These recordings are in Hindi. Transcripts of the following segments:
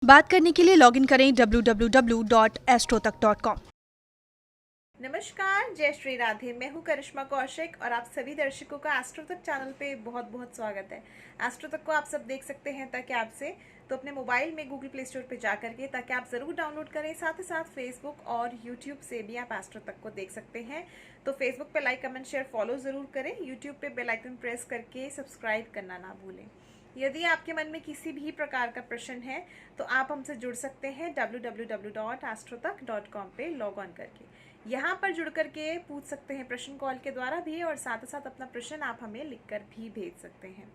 बात करने के लिए लॉगिन करें www.astrotak.com। नमस्कार, जय श्री राधे। मैं हूँ करिश्मा कौशिक और आप सभी दर्शकों का एस्ट्रो तक चैनल पे बहुत बहुत स्वागत है। एस्ट्रो तक को आप सब देख सकते हैं तक ऐप से, तो अपने मोबाइल में गूगल प्ले स्टोर पे जा करके तक ऐप ज़रूर डाउनलोड करें। साथ ही साथ फेसबुक और यूट्यूब से भी आप एस्ट्रो तक को देख सकते हैं। तो फेसबुक पे लाइक, कमेंट, शेयर, फॉलो ज़रूर करें। यूट्यूब पे बेल आइकन प्रेस करके सब्सक्राइब करना ना भूलें। यदि आपके मन में किसी भी प्रकार का प्रश्न है तो आप हमसे जुड़ सकते हैं www.astrotak.com पे लॉग ऑन करके। यहाँ पर जुड़ करके पूछ सकते हैं प्रश्न कॉल के द्वारा भी, और साथ ही साथ अपना प्रश्न आप हमें लिखकर भी भेज सकते हैं।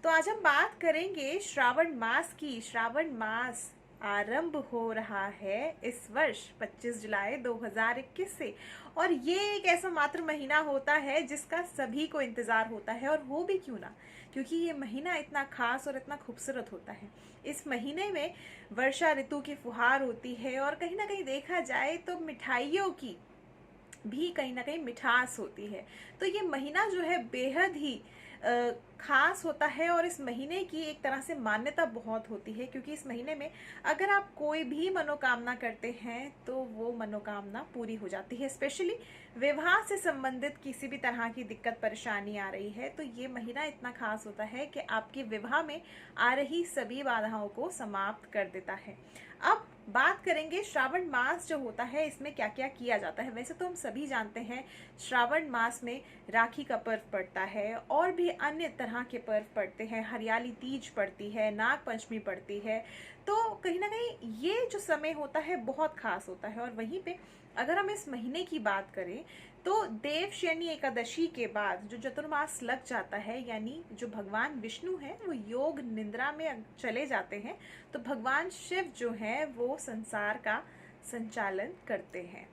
तो आज हम बात करेंगे श्रावण मास की। श्रावण मास आरंभ हो रहा है इस वर्ष 25 जुलाई 2021 से, और ये एक ऐसा मात्र महीना होता है जिसका सभी को इंतजार होता है। और हो भी क्यों ना, क्योंकि ये महीना इतना खास और इतना खूबसूरत होता है। इस महीने में वर्षा ऋतु की फुहार होती है, और कहीं ना कहीं देखा जाए तो मिठाइयों की भी कहीं ना कहीं मिठास होती है। तो ये महीना जो है बेहद ही खास होता है, और इस महीने की एक तरह से मान्यता बहुत होती है, क्योंकि इस महीने में अगर आप कोई भी मनोकामना करते हैं तो वो मनोकामना पूरी हो जाती है। स्पेशली विवाह से संबंधित किसी भी तरह की दिक्कत परेशानी आ रही है तो ये महीना इतना खास होता है कि आपके विवाह में आ रही सभी बाधाओं को समाप्त कर देता है। अब बात करेंगे श्रावण मास जो होता है इसमें क्या क्या किया जाता है। वैसे तो हम सभी जानते हैं श्रावण मास में राखी का पर्व पड़ता है, और भी अन्य तरह के पर्व पड़ते हैं। हरियाली तीज पड़ती है, नाग पंचमी पड़ती है। तो कहीं ना कहीं ये जो समय होता है बहुत खास होता है। और वहीं पे अगर हम इस महीने की बात करें तो देवशयनी एकादशी के बाद जो चतुर्मास लग जाता है, यानी जो भगवान विष्णु है वो योग निद्रा में चले जाते हैं, तो भगवान शिव जो है वो संसार का संचालन करते हैं।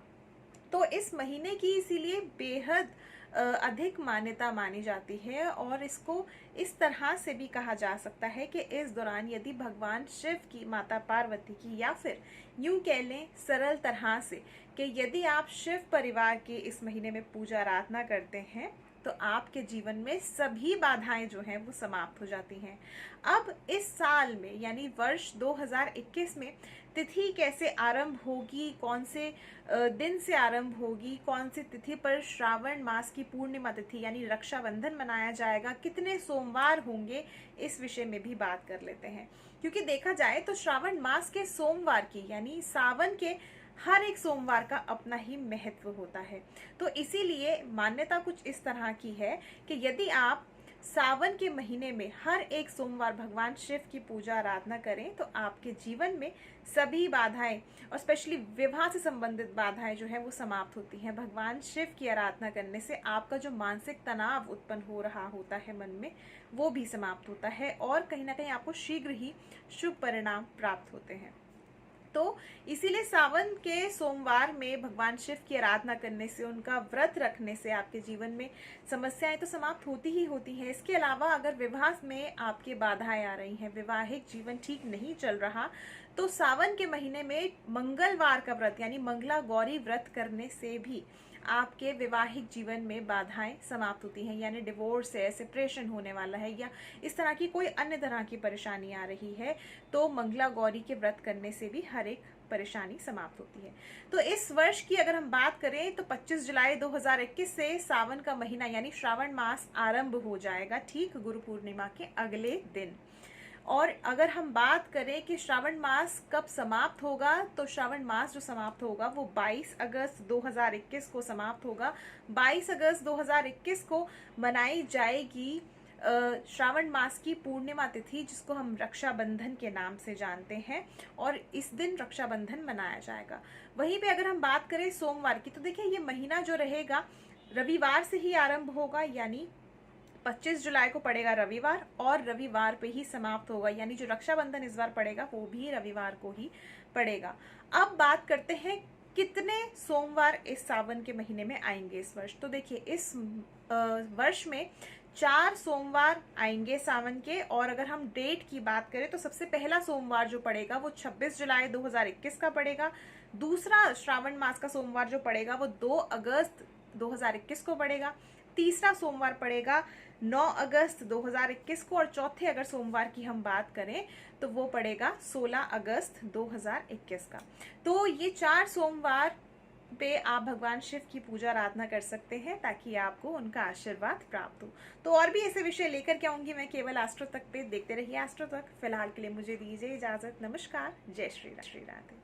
तो इस महीने की इसीलिए बेहद अधिक मान्यता मानी जाती है, और इसको इस तरह से भी कहा जा सकता है कि इस दौरान यदि भगवान शिव की, माता पार्वती की, या फिर यूं कह लें सरल तरह से कि यदि आप शिव परिवार की इस महीने में पूजा आराधना करते हैं तो आपके जीवन में सभी बाधाएं जो हैं वो समाप्त हो जाती हैं। अब इस साल में यानी वर्ष 2021 में तिथि कैसे आरंभ होगी, कौन से दिन से आरंभ होगी, कौन सी तिथि पर श्रावण मास की पूर्णिमा तिथि यानी रक्षाबंधन मनाया जाएगा, कितने सोमवार होंगे, इस विषय में भी बात कर लेते हैं। क्योंकि देखा जाए तो श्रावण मास के सोमवार की यानी सावन के हर एक सोमवार का अपना ही महत्व होता है। तो इसीलिए मान्यता कुछ इस तरह की है कि यदि आप सावन के महीने में हर एक सोमवार भगवान शिव की पूजा आराधना करें तो आपके जीवन में सभी बाधाएं, और स्पेशली विवाह से संबंधित बाधाएं जो है वो समाप्त होती हैं। भगवान शिव की आराधना करने से आपका जो मानसिक तनाव उत्पन्न हो रहा होता है मन में, वो भी समाप्त होता है, और कहीं ना कहीं आपको शीघ्र ही शुभ परिणाम प्राप्त होते हैं। तो इसीलिए सावन के सोमवार में भगवान शिव की आराधना करने से, उनका व्रत रखने से आपके जीवन में समस्याएं तो समाप्त होती ही होती हैं। इसके अलावा अगर विवाह में आपके बाधाएं आ रही हैं, वैवाहिक जीवन ठीक नहीं चल रहा, तो सावन के महीने में मंगलवार का व्रत यानी मंगला गौरी व्रत करने से भी आपके वैवाहिक जीवन में बाधाएं समाप्त होती हैं। यानी डिवोर्स है, सेपरेशन होने वाला है, या इस तरह की कोई अन्य तरह की परेशानी आ रही है, तो मंगला गौरी के व्रत करने से भी हर एक परेशानी समाप्त होती है। तो इस वर्ष की अगर हम बात करें तो 25 जुलाई 2021 से सावन का महीना यानी श्रावण मास आरंभ हो जाएगा, ठीक गुरु पूर्णिमा के अगले दिन। और अगर हम बात करें कि श्रावण मास कब समाप्त होगा, तो श्रावण मास जो समाप्त होगा वो 22 अगस्त 2021 को समाप्त होगा। 22 अगस्त 2021 को मनाई जाएगी श्रावण मास की पूर्णिमा तिथि, जिसको हम रक्षाबंधन के नाम से जानते हैं, और इस दिन रक्षाबंधन मनाया जाएगा। वहीं पे अगर हम बात करें सोमवार की, तो देखिए ये महीना जो रहेगा रविवार से ही आरंभ होगा, यानी 25 जुलाई को पड़ेगा रविवार, और रविवार पे ही समाप्त होगा। यानी जो रक्षाबंधन इस बार पड़ेगा वो भी रविवार को ही पड़ेगा। अब बात करते हैं कितने सोमवार इस सावन के महीने में आएंगे इस वर्ष। तो देखिए इस वर्ष में 4 सोमवार आएंगे सावन के, और अगर हम डेट की बात करें तो सबसे पहला सोमवार जो पड़ेगा वो 26 जुलाई 2021 का पड़ेगा। दूसरा श्रावण मास का सोमवार जो पड़ेगा वो 2 अगस्त 2021 को पड़ेगा। तीसरा सोमवार पड़ेगा 9 अगस्त 2021 को, और चौथे अगर सोमवार की हम बात करें तो वो पड़ेगा 16 अगस्त 2021 का। तो ये 4 सोमवार पे आप भगवान शिव की पूजा आराधना कर सकते हैं ताकि आपको उनका आशीर्वाद प्राप्त हो। तो और भी ऐसे विषय लेकर के आऊंगी मैं केवल एस्ट्रो तक पे। देखते रहिए एस्ट्रो तक। फिलहाल के लिए मुझे दीजिए इजाजत। नमस्कार। जय श्री राधे।